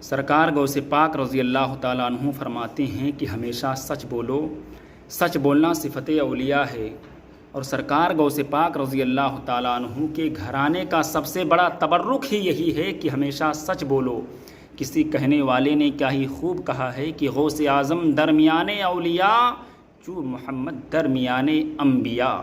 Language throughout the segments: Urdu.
سرکار غوث پاک رضی اللہ تعالیٰ عنہ فرماتے ہیں کہ ہمیشہ سچ بولو، سچ بولنا صفت اولیاء ہے۔ اور سرکار غوث پاک رضی اللہ تعالیٰ عنہ کے گھرانے کا سب سے بڑا تبرک ہی یہی ہے کہ ہمیشہ سچ بولو۔ کسی کہنے والے نے کیا ہی خوب کہا ہے کہ غوث اعظم درمیان اولیاء چو محمد درمیان انبیاء،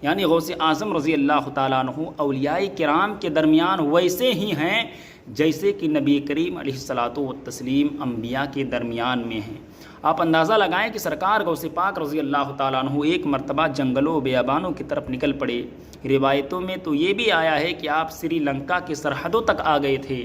یعنی غوث اعظم رضی اللہ تعالیٰ عنہ اولیاء کرام کے درمیان ویسے ہی ہیں جیسے کہ نبی کریم علیہ الصلاۃ والتسلیم انبیاء کے درمیان میں ہیں۔ آپ اندازہ لگائیں کہ سرکار غوث پاک رضی اللہ تعالیٰ عنہ ایک مرتبہ جنگلوں و بیابانوں کی طرف نکل پڑے۔ روایتوں میں تو یہ بھی آیا ہے کہ آپ سری لنکا کی سرحدوں تک آ گئے تھے۔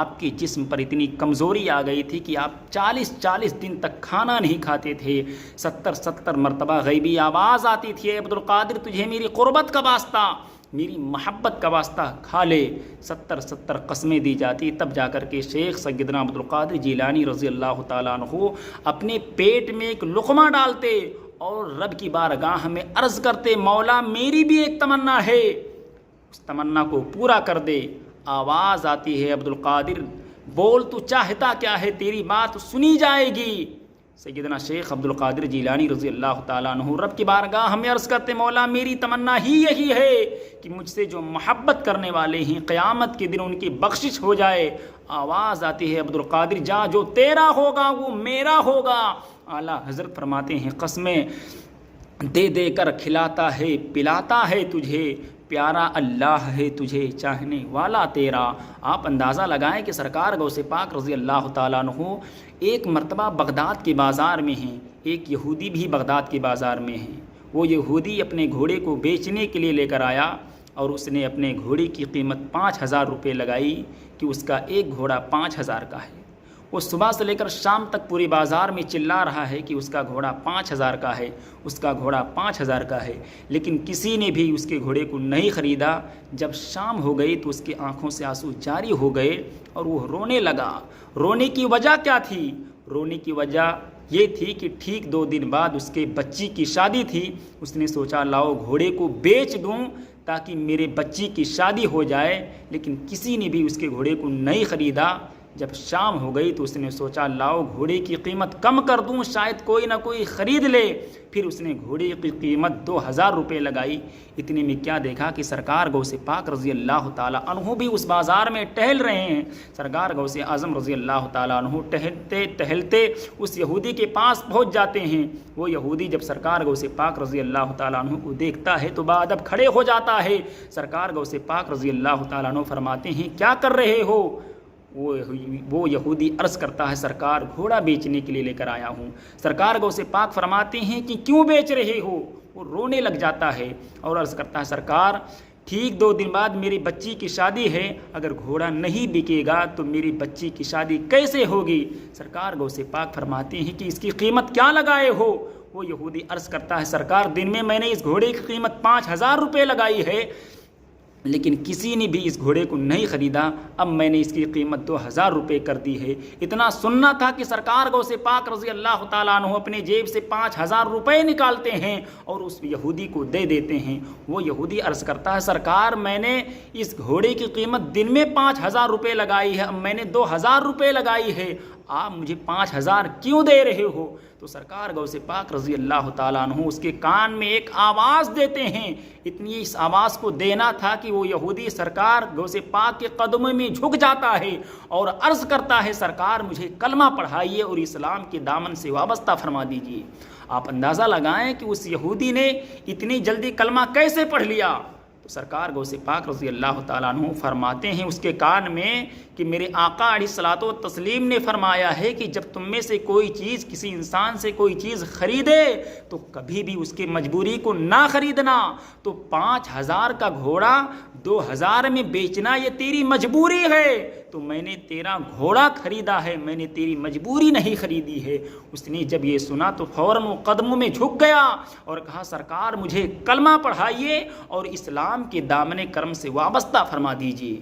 آپ کے جسم پر اتنی کمزوری آ گئی تھی کہ آپ 40 دن تک کھانا نہیں کھاتے تھے۔ 70 مرتبہ غیبی آواز آتی تھی، اے عبدالقادر تجھے میری قربت کا واسطہ، میری محبت کا واسطہ کھا لے۔ 70 قسمیں دی جاتی، تب جا کر کے شیخ سیدنا عبدالقادر جیلانی رضی اللہ تعالیٰ عنہ اپنے پیٹ میں ایک لقمہ ڈالتے اور رب کی بارگاہ میں عرض کرتے، مولا میری بھی ایک تمنا ہے، اس تمنا کو پورا کر دے۔ آواز آتی ہے، عبدالقادر بول تو چاہتا کیا ہے، تیری بات سنی جائے گی۔ سیدنا شیخ عبدالقادر جیلانی رضی اللہ تعالیٰ عنہ رب کی بارگاہ ہمیں عرض کرتے، مولا میری تمنا ہی یہی ہے کہ مجھ سے جو محبت کرنے والے ہیں قیامت کے دن ان کی بخشش ہو جائے۔ آواز آتی ہے، عبدالقادر جا، جو تیرا ہوگا وہ میرا ہوگا۔ اعلیٰ حضرت فرماتے ہیں، قسمیں دے دے کر کھلاتا ہے پلاتا ہے تجھے، پیارا اللہ ہے تجھے چاہنے والا تیرا۔ آپ اندازہ لگائیں کہ سرکار غوث پاک رضی اللہ تعالیٰ عنہ ایک مرتبہ بغداد کے بازار میں ہیں، ایک یہودی بھی بغداد کے بازار میں ہیں۔ وہ یہودی اپنے گھوڑے کو بیچنے کے لیے لے کر آیا اور اس نے اپنے گھوڑے کی قیمت 5000 روپے لگائی کہ اس کا ایک گھوڑا 5000 کا ہے۔ وہ صبح سے لے کر شام تک پورے بازار میں چلا رہا ہے کہ اس کا گھوڑا 5000 کا ہے، اس کا گھوڑا 5000 کا ہے، لیکن کسی نے بھی اس کے گھوڑے کو نہیں خریدا۔ جب شام ہو گئی تو اس کی آنکھوں سے آنسو جاری ہو گئے اور وہ رونے لگا۔ رونے کی وجہ کیا تھی؟ رونے کی وجہ یہ تھی کہ ٹھیک 2 دن بعد اس کے بچی کی شادی تھی۔ اس نے سوچا لاؤ گھوڑے کو بیچ دوں تاکہ میرے بچی کی شادی ہو جائے، لیکن کسی نے بھی اس کے گھوڑے کو نہیں خریدا۔ جب شام ہو گئی تو اس نے سوچا لاؤ گھوڑے کی قیمت کم کر دوں، شاید کوئی نہ کوئی خرید لے۔ پھر اس نے گھوڑے کی قیمت 2000 روپے لگائی۔ اتنے میں کیا دیکھا کہ سرکار غوث پاک رضی اللہ تعالیٰ عنہ بھی اس بازار میں ٹہل رہے ہیں۔ سرکار غوث اعظم رضی اللہ تعالیٰ عنہ ٹہلتے ٹہلتے اس یہودی کے پاس پہنچ جاتے ہیں۔ وہ یہودی جب سرکار غوث پاک رضی اللہ تعالیٰ عنہ کو دیکھتا ہے تو باادب کھڑے ہو جاتا ہے۔ سرکار غوث پاک رضی اللہ تعالیٰ عنہ فرماتے ہیں، کیا کر رہے ہو؟ وہ یہودی عرض کرتا ہے، سرکار گھوڑا بیچنے کے لیے لے کر آیا ہوں۔ سرکار غوث پاک فرماتے ہیں کہ کیوں بیچ رہے ہو؟ وہ رونے لگ جاتا ہے اور عرض کرتا ہے، سرکار ٹھیک 2 دن بعد میری بچی کی شادی ہے، اگر گھوڑا نہیں بکے گا تو میری بچی کی شادی کیسے ہوگی؟ سرکار غوث پاک فرماتے ہیں کہ اس کی قیمت کیا لگائے ہو؟ وہ یہودی عرض کرتا ہے، سرکار دن میں نے اس گھوڑے کی قیمت 5000 روپے لگائی ہے، لیکن کسی نے بھی اس گھوڑے کو نہیں خریدا، اب میں نے اس کی قیمت 2000 روپے کر دی ہے۔ اتنا سننا تھا کہ سرکار غوث پاک رضی اللہ تعالیٰ عنہ اپنے جیب سے 5000 روپے نکالتے ہیں اور اس یہودی کو دے دیتے ہیں۔ وہ یہودی عرض کرتا ہے، سرکار میں نے اس گھوڑے کی قیمت دن میں 5000 روپے لگائی ہے، اب میں نے 2000 روپے لگائی ہے، آپ مجھے 5000 کیوں دے رہے ہو؟ تو سرکار غوث پاک رضی اللہ تعالیٰ عنہ اس کے کان میں ایک آواز دیتے ہیں۔ اتنی اس آواز کو دینا تھا کہ وہ یہودی سرکار غوث پاک کے قدموں میں جھک جاتا ہے اور عرض کرتا ہے، سرکار مجھے کلمہ پڑھائیے اور اسلام کے دامن سے وابستہ فرما دیجیے۔ آپ اندازہ لگائیں کہ اس یہودی نے اتنی جلدی کلمہ کیسے پڑھ لیا؟ تو سرکار غوث پاک رضی اللہ تعالیٰ عنہ فرماتے ہیں اس کے کان میں کہ میرے آقا علیہ الصلاۃ والتسلیم نے فرمایا ہے کہ جب تم میں سے کوئی چیز کسی انسان سے کوئی چیز خریدے تو کبھی بھی اس کی مجبوری کو نہ خریدنا۔ تو 5000 کا گھوڑا 2000 میں بیچنا یہ تیری مجبوری ہے، تو میں نے تیرا گھوڑا خریدا ہے، میں نے تیری مجبوری نہیں خریدی ہے۔ اس نے جب یہ سنا تو فوراً وہ قدموں میں جھک گیا اور کہا، سرکار مجھے کلمہ پڑھائیے اور اسلام کے دامن کرم سے وابستہ فرما دیجیے۔